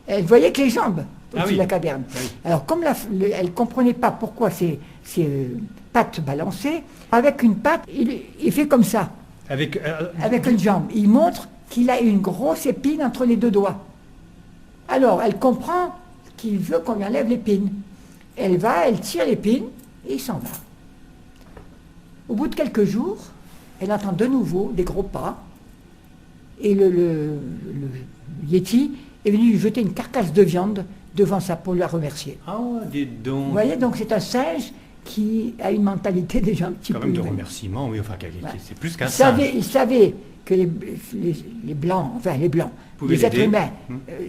Elle voyait que les jambes au-dessus oui. de la caverne. Oui. Alors, comme elle ne comprenait pas pourquoi ces pattes balançaient, avec une patte, il fait comme ça. Avec, Avec une jambe. Il montre qu'il a une grosse épine entre les 2 doigts. Alors, elle comprend qu'il veut qu'on lui enlève l'épine. Elle va, elle tire l'épine et il s'en va. Au bout de quelques jours, elle entend de nouveau des gros pas et le Yéti est venu lui jeter une carcasse de viande devant ça pour la remercier. Ah, dites donc. Vous voyez, donc c'est un singe qui a une mentalité déjà un petit Quand peu même de humaine. remerciements, oui, enfin, c'est plus qu'un Il singe. savait que les Blancs, enfin les Blancs, Pouvez les êtres l'aider. humains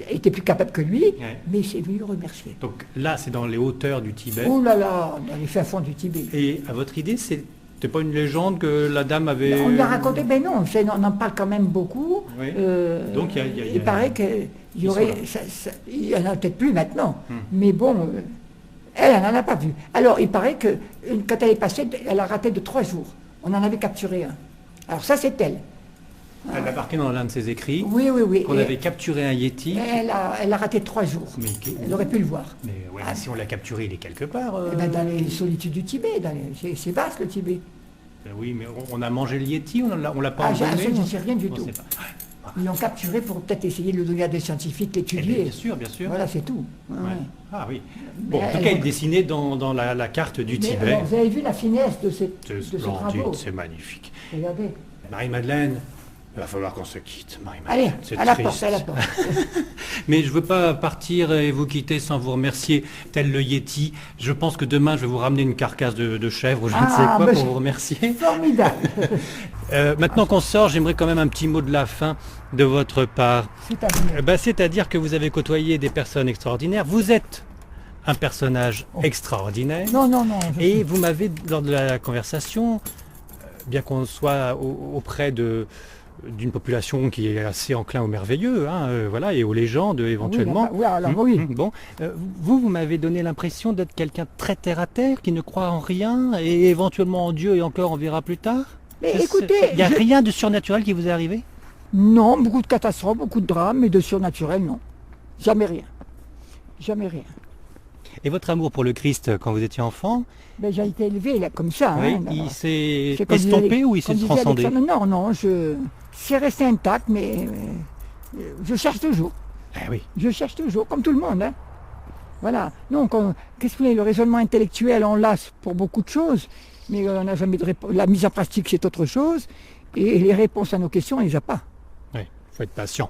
étaient plus capables que lui, Ouais. mais il s'est venu le remercier. Donc là, c'est dans les hauteurs du Tibet. Oh là là, dans les fins fonds du Tibet. Et à votre idée, c'était pas une légende que la dame avait... On lui a raconté, mais non, on en parle quand même beaucoup. Oui. Donc, il paraît qu'il y aurait, il n'y en a peut-être plus maintenant, mais bon, elle n'en a pas vu. Alors, il paraît que quand elle est passée, elle a raté de 3 jours. On en avait capturé un. Alors ça, c'est elle. Elle l'a marqué dans l'un de ses écrits, Oui, oui, oui. qu'on avait capturé un Yéti. Elle a raté 3 jours. Mais, Elle aurait pu le voir. mais ouais, mais si on l'a capturé, il est quelque part. Eh ben, dans les solitudes du Tibet, c'est vaste le Tibet. Oui, mais on a mangé le Yéti, on l'a pas Ah, emmené. je ne sais rien du On tout. sait pas. Ils l'ont capturé pour peut-être essayer de le donner à des scientifiques, Eh bien, l'étudier. bien sûr, bien sûr. Voilà, c'est tout. Ouais, Ouais. ouais. Ah oui. Mais Bon, en tout elle- cas, il est dessiné dans la carte du Mais Tibet. alors, vous avez vu la finesse de ce C'est travaux. splendide, c'est magnifique. Regardez. Marie-Madeleine, il va falloir qu'on se quitte, Allez, Marie-Madeleine. C'est à la triste. porte, à la porte. Mais je ne veux pas partir et vous quitter sans vous remercier, tel le Yéti. Je pense que demain, je vais vous ramener une carcasse de chèvre ou je ne sais Ah, quoi mais pour c'est- vous remercier. Formidable. Maintenant qu'on sort, j'aimerais quand même un petit mot de la fin de votre part. C'est-à-dire. C'est-à-dire que vous avez côtoyé des personnes extraordinaires. Vous êtes un personnage extraordinaire. Non, non, non. Et vous m'avez, lors de la conversation, bien qu'on soit auprès d'une population qui est assez enclin au merveilleux, hein, voilà, et aux légendes éventuellement. Oui, alors, oui. Bon, vous m'avez donné l'impression d'être quelqu'un de très terre à terre, qui ne croit en rien, et éventuellement en Dieu, et encore on verra plus tard. Mais écoutez, il n'y a rien de surnaturel qui vous est arrivé? Non, beaucoup de catastrophes, beaucoup de drames, mais de surnaturel, non. Jamais rien. Jamais rien. Et votre amour pour le Christ quand vous étiez enfant, Ben, j'ai été élevé là, comme ça. oui, hein, il s'est C'est comme disait estompé ou il s'est comme disait transcendé? Alexandre, non, non, c'est resté intact, mais je cherche toujours. Eh oui. Je cherche toujours, comme tout le monde. Hein. Voilà. Donc, qu'est-ce que vous voulez, le raisonnement intellectuel, on l'a pour beaucoup de choses, mais on n'a jamais de réponse. La mise en pratique, c'est autre chose. Et les réponses à nos questions, on ne les a pas. Oui, il faut être patient.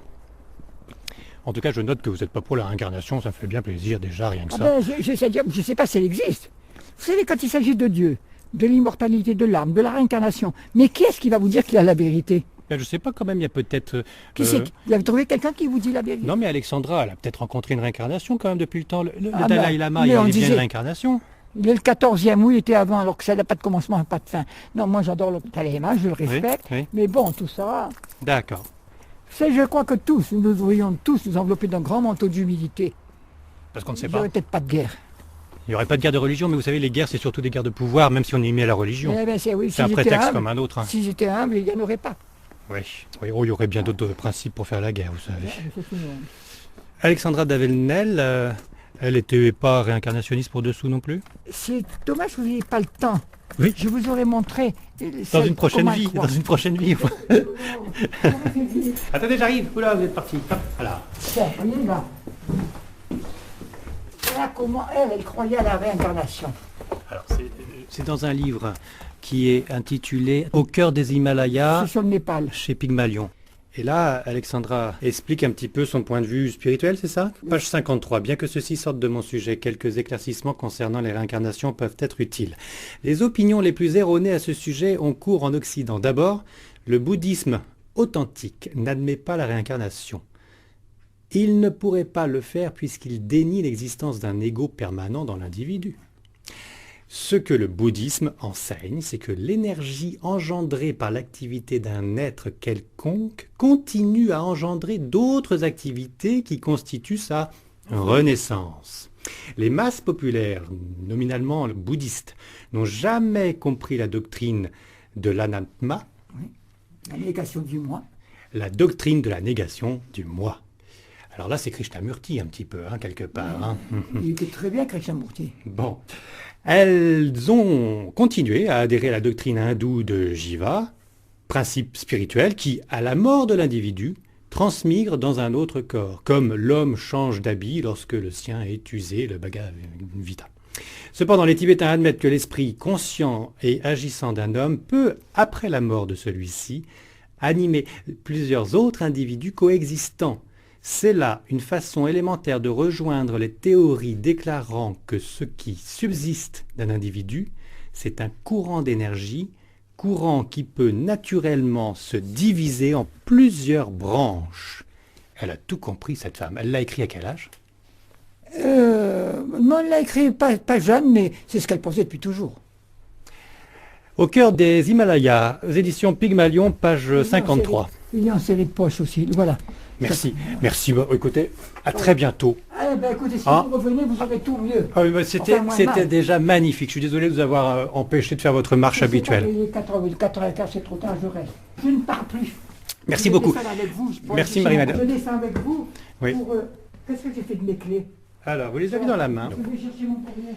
En tout cas, je note que vous n'êtes pas pour la réincarnation, ça me fait bien plaisir déjà, rien que Ah ça. ben, je ne sais pas si elle existe. Vous savez, quand il s'agit de Dieu, de l'immortalité de l'âme, de la réincarnation, mais qui est-ce qui va vous dire qu'il a la vérité? Ben, je sais pas quand même, il y a peut-être... Qui c'est? Vous avez trouvé quelqu'un qui vous dit la vérité? Non mais Alexandra, elle a peut-être rencontré une réincarnation quand même depuis le temps. Le Ah Dalai ben, Lama, mais il on est bien disait- une réincarnation. Il est le 14e, oui, il était avant, alors que ça n'a pas de commencement, pas de fin. Non, moi j'adore le Dalai Lama, je le respecte, oui. mais bon, tout ça, D'accord. je crois que tous, nous devrions tous nous envelopper d'un grand manteau d'humilité. Parce qu'on ne sait Il n'y pas. aurait peut-être pas de guerre. Il n'y aurait pas de guerre de religion, mais vous savez, les guerres, c'est surtout des guerres de pouvoir, même si on y met la religion. Eh ben, oui, C'est un j'étais prétexte humble, comme un autre. Hein. Si j'étais humble, il n'y en aurait pas. Oui. Oui. Oh, il y aurait bien d'autres principes pour faire la guerre, vous savez. C'est une- Alexandra Davenel, elle n'était pas réincarnationniste pour dessous non plus? C'est dommage que vous n'ayez pas le temps. Oui. Je vous aurais montré. Dans une prochaine vie, dans une prochaine vie. Attendez, j'arrive. Oula, vous êtes parti. Hop, voilà. Tiens, voyez là. Voilà comment elle croyait à la réincarnation. Alors, c'est dans un livre qui est intitulé Au cœur des Himalayas C'est sur le Népal. chez Pygmalion. Et là, Alexandra explique un petit peu son point de vue spirituel, c'est ça? Page 53. Bien que ceci sorte de mon sujet, quelques éclaircissements concernant les réincarnations peuvent être utiles. Les opinions les plus erronées à ce sujet ont cours en Occident. D'abord, le bouddhisme authentique n'admet pas la réincarnation. Il ne pourrait pas le faire puisqu'il dénie l'existence d'un ego permanent dans l'individu. Ce que le bouddhisme enseigne, c'est que l'énergie engendrée par l'activité d'un être quelconque continue à engendrer d'autres activités qui constituent sa renaissance. Les masses populaires, nominalement bouddhistes, n'ont jamais compris la doctrine de l'anatma, La négation du moi. la doctrine de la négation du moi. Alors là, c'est Krishnamurti un petit peu, hein, quelque part. Hein. Il était très bien, Krishnamurti. Bon. Elles ont continué à adhérer à la doctrine hindoue de Jiva, principe spirituel qui, à la mort de l'individu, transmigre dans un autre corps, comme l'homme change d'habit lorsque le sien est usé, le Bhagavad Gita. Cependant, les Tibétains admettent que l'esprit conscient et agissant d'un homme peut, après la mort de celui-ci, animer plusieurs autres individus coexistants. C'est là une façon élémentaire de rejoindre les théories déclarant que ce qui subsiste d'un individu, c'est un courant d'énergie courant qui peut naturellement se diviser en plusieurs branches. Elle a tout compris, cette femme. Elle l'a écrit à quel âge? Non, elle l'a écrit pas jeune, mais c'est ce qu'elle pensait depuis toujours. Au cœur des Himalayas, aux éditions Pygmalion, page 53. Il est en série de poche aussi, voilà. Merci, merci. Bah, écoutez, à très bientôt. Ah, ben, écoutez, si Ah. vous revenez, vous aurez tout mieux. Ah oui, bah, c'était Enfin, moi, mal. déjà magnifique. Je suis désolé de vous avoir empêché de faire votre marche habituelle. Il est 4h15, c'est trop tard, je reste. Je ne pars plus. Merci Je beaucoup. descends avec vous, Merci, Marie-Madeleine. Je descends avec vous Oui. pour... Qu'est-ce que j'ai fait de mes clés? Alors, vous les avez dans la main. Je vais chercher mon courrier.